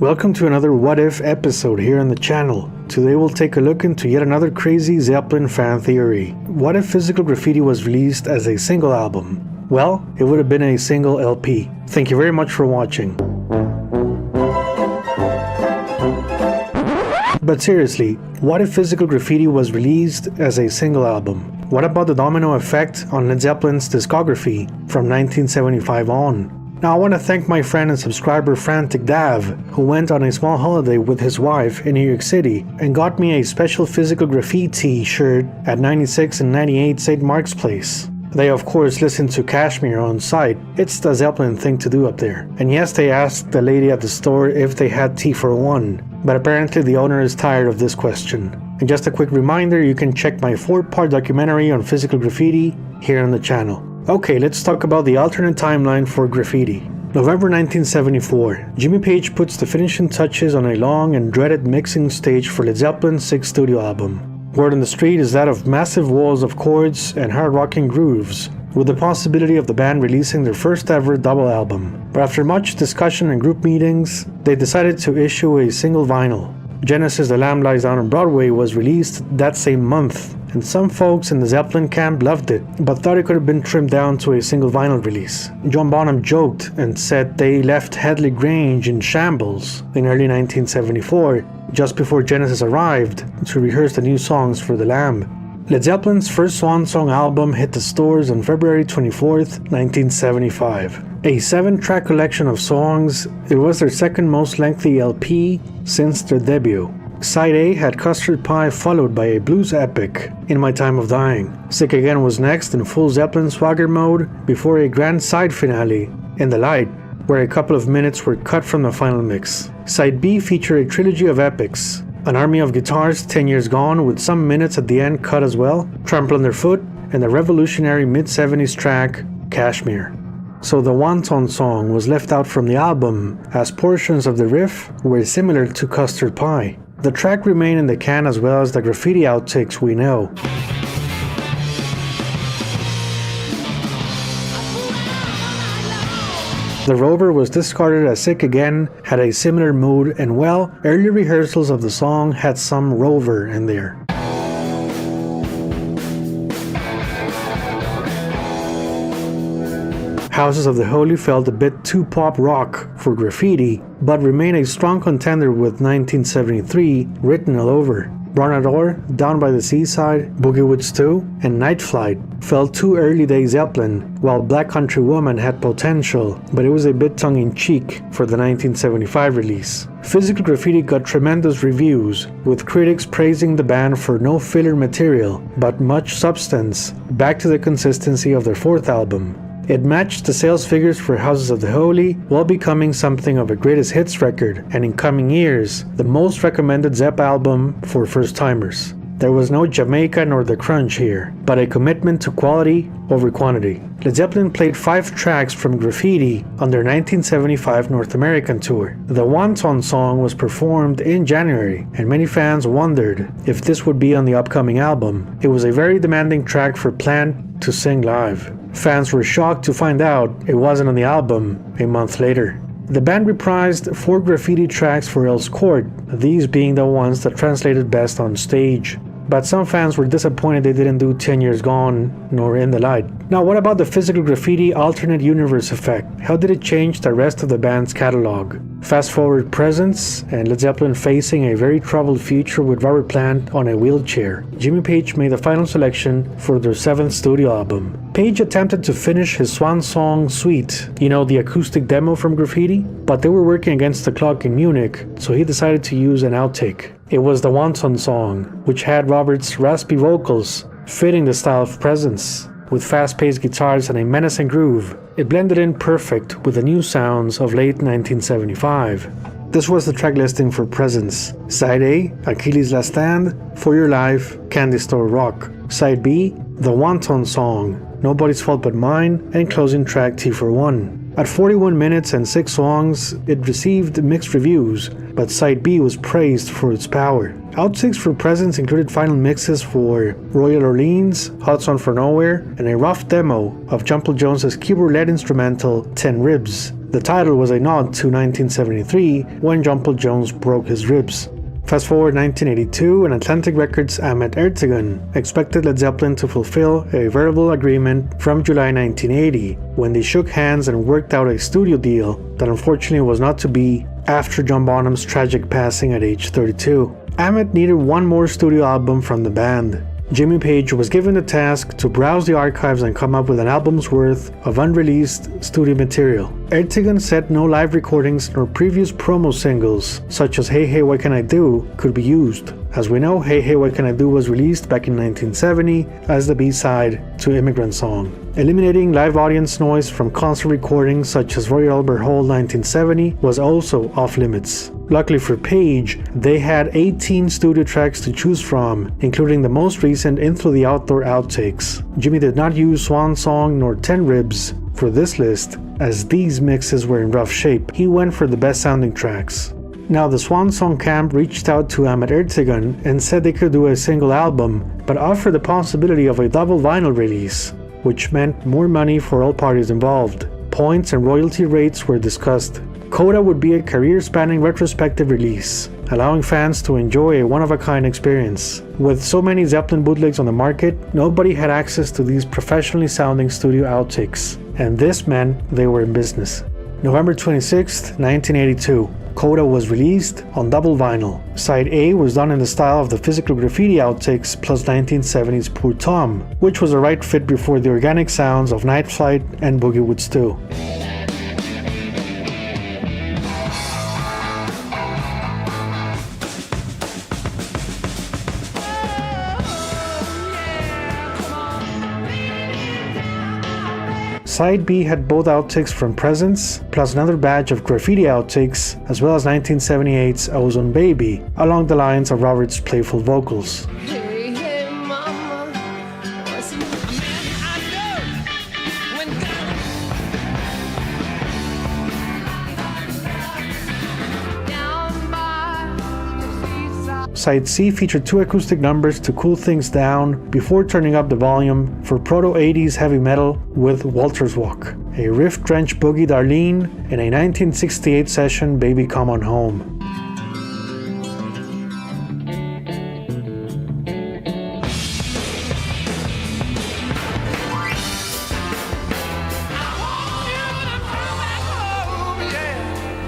Welcome to another What If episode here on the channel. Today we'll take a look into yet another crazy Zeppelin fan theory. What if Physical Graffiti was released as a single album? Well, it would have been a single LP. Thank you very much for watching. But seriously, what if Physical Graffiti was released as a single album? What about the domino effect on Led Zeppelin's discography from 1975 on? Now I want to thank my friend and subscriber Frantic Dav, who went on a small holiday with his wife in New York City and got me a special Physical Graffiti shirt at 96 and 98 St. Mark's Place. They of course listened to Kashmir on site. It's the Zeppelin thing to do up there. And yes, they asked the lady at the store if they had tea for one, but apparently the owner is tired of this question. And just a quick reminder, you can check my 4-part documentary on Physical Graffiti here on the channel. Okay, let's talk about the alternate timeline for graffiti. November 1974, Jimmy Page puts the finishing touches on a long and dreaded mixing stage for Led Zeppelin's 6th studio album. Word on the street is that of massive walls of chords and hard-rocking grooves, with the possibility of the band releasing their first ever double album. But after much discussion and group meetings, they decided to issue a single vinyl. Genesis' The Lamb Lies Down on Broadway was released that same month, and some folks in the Zeppelin camp loved it, but thought it could have been trimmed down to a single vinyl release. John Bonham joked and said they left Headley Grange in shambles in early 1974, just before Genesis arrived to rehearse the new songs for The Lamb. Led Zeppelin's first Swan Song album hit the stores on February 24th, 1975. A 7-track collection of songs, it was their second most lengthy LP since their debut. Side A had Custard Pie, followed by a blues epic, In My Time of Dying. Sick Again was next in full Zeppelin swagger mode before a grand side finale, In the Light, where a couple of minutes were cut from the final mix. Side B featured a trilogy of epics, An Army of Guitars, 10 Years Gone, with some minutes at the end cut as well, Trample Underfoot, and the revolutionary mid-70s track, Kashmir. So the Wonton song was left out from the album, as portions of the riff were similar to Custard Pie. The track remained in the can as well as the graffiti outtakes we know. The Rover was discarded as Sick Again had a similar mood, and well, early rehearsals of the song had some Rover in there. Houses of the Holy felt a bit too pop rock for graffiti, but remained a strong contender with 1973 written all over. Barnador, Down By The Seaside, Boogie Woods 2, and Night Flight felt too early day Zeppelin, while Black Country Woman had potential, but it was a bit tongue-in-cheek for the 1975 release. Physical Graffiti got tremendous reviews, with critics praising the band for no filler material, but much substance, back to the consistency of their 4th album. It matched the sales figures for Houses of the Holy, while becoming something of a greatest hits record, and in coming years, the most recommended Zepp album for first-timers. There was no Jamaica nor the crunch here, but a commitment to quality over quantity. Led Zeppelin played 5 tracks from Graffiti on their 1975 North American tour. The Wonton song was performed in January, and many fans wondered if this would be on the upcoming album. It was a very demanding track for Plant to sing live. Fans were shocked to find out it wasn't on the album a month later. The band reprised 4 graffiti tracks for Earl's Court, these being the ones that translated best on stage. But some fans were disappointed they didn't do 10 Years Gone nor In the Light. Now what about the Physical Graffiti alternate universe effect? How did it change the rest of the band's catalog? Fast forward Presence, and Led Zeppelin facing a very troubled future with Robert Plant on a wheelchair. Jimmy Page made the final selection for their 7th studio album. Page attempted to finish his Swan Song Suite, you know, the acoustic demo from Graffiti, but they were working against the clock in Munich, so he decided to use an outtake. It was the Wonton song, which had Robert's raspy vocals, fitting the style of Presence. With fast-paced guitars and a menacing groove, it blended in perfect with the new sounds of late 1975. This was the track listing for Presence. Side A, Achilles' Last Stand, For Your Life, Candy Store Rock. Side B, the Wonton song, Nobody's Fault But Mine, and closing track T for One. At 41 minutes and 6 songs, it received mixed reviews, but Side B was praised for its power. Outtakes for Presence included final mixes for Royal Orleans, Hot Sun for Nowhere, and a rough demo of Jumple Jones's keyboard-led instrumental 10 Ribs. The title was a nod to 1973 when John Paul Jones broke his ribs. Fast forward 1982 and Atlantic Records' Ahmet Ertegun expected Led Zeppelin to fulfill a verbal agreement from July 1980 when they shook hands and worked out a studio deal that unfortunately was not to be after John Bonham's tragic passing at age 32. Ahmet needed one more studio album from the band. Jimmy Page was given the task to browse the archives and come up with an album's worth of unreleased studio material. Ertegun said no live recordings nor previous promo singles, such as Hey Hey What Can I Do, could be used. As we know, Hey Hey What Can I Do was released back in 1970 as the B-side to Immigrant Song. Eliminating live audience noise from concert recordings such as Royal Albert Hall 1970 was also off limits. Luckily for Page, they had 18 studio tracks to choose from, including the most recent Into the Outdoor outtakes. Jimmy did not use Swan Song nor 10 Ribs for this list, as these mixes were in rough shape. He went for the best sounding tracks. Now the Swan Song camp reached out to Ahmet Ertegun and said they could do a single album, but offered the possibility of a double vinyl release, which meant more money for all parties involved. Points and royalty rates were discussed. Coda would be a career-spanning retrospective release, allowing fans to enjoy a one-of-a-kind experience. With so many Zeppelin bootlegs on the market, nobody had access to these professionally sounding studio outtakes, and this meant they were in business. November 26, 1982. Coda was released on double vinyl. Side A was done in the style of the Physical Graffiti outtakes plus 1970s Poor Tom, which was a right fit before the organic sounds of Night Flight and Boogie Would Stew. Side B had both outtakes from Presence, plus another batch of graffiti outtakes, as well as 1978's Ozone Baby, along the lines of Robert's playful vocals. Hey, hey, mama, what's man I know when down by the seaside. Side C featured 2 acoustic numbers to cool things down before turning up the volume for proto-80s heavy metal with Walter's Walk, a riff-drenched Boogie Darlene, and a 1968 session Baby Come On Home.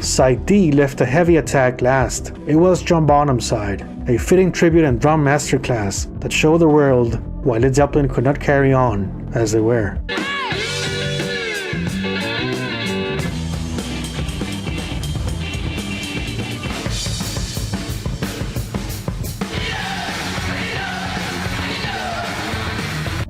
Side D left a heavy attack last. It was John Bonham's side, a fitting tribute and drum masterclass that showed the world why Led Zeppelin could not carry on as they were.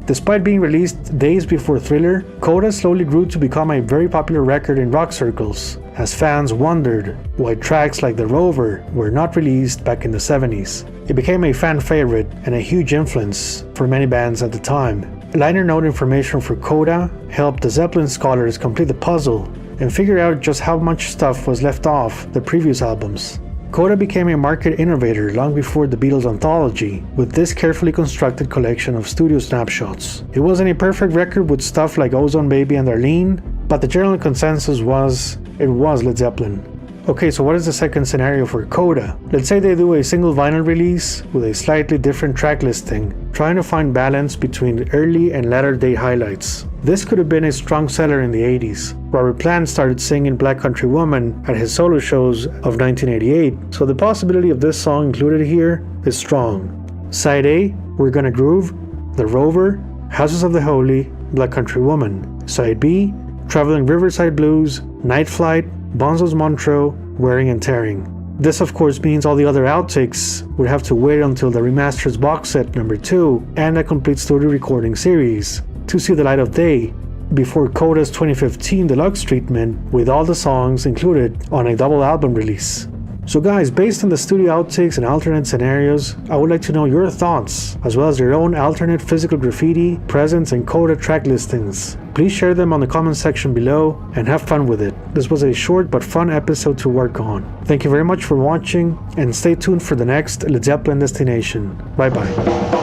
Despite being released days before Thriller, Coda slowly grew to become a very popular record in rock circles, as fans wondered why tracks like the Rover were not released back in the 70s. It became a fan favorite and a huge influence for many bands at the time. Liner note information for Coda helped the Zeppelin scholars complete the puzzle and figure out just how much stuff was left off the previous albums. Coda became a market innovator long before the Beatles anthology, with this carefully constructed collection of studio snapshots. It wasn't a perfect record with stuff like Ozone Baby and Darlene, but the general consensus was it was Led Zeppelin. Okay, so what is the second scenario for Coda? Let's say they do a single vinyl release with a slightly different track listing, trying to find balance between early and latter day highlights. This could have been a strong seller in the 80s. Robert Plant started singing Black Country Woman at his solo shows of 1988, so the possibility of this song included here is strong. Side A, We're Gonna Groove, The Rover, Houses of the Holy, Black Country Woman. Side B, Traveling Riverside Blues, Night Flight, Bonzo's Montreux, Wearing and Tearing. This of course means all the other outtakes would have to wait until the Remasters box set number 2 and a complete studio recording series to see the light of day before Coda's 2015 deluxe treatment with all the songs included on a double album release. So guys, based on the studio outtakes and alternate scenarios, I would like to know your thoughts, as well as your own alternate Physical Graffiti, Presence, and Coda track listings. Please share them on the comment section below and have fun with it. This was a short but fun episode to work on. Thank you very much for watching, and stay tuned for the next Led Zeppelin destination. Bye bye.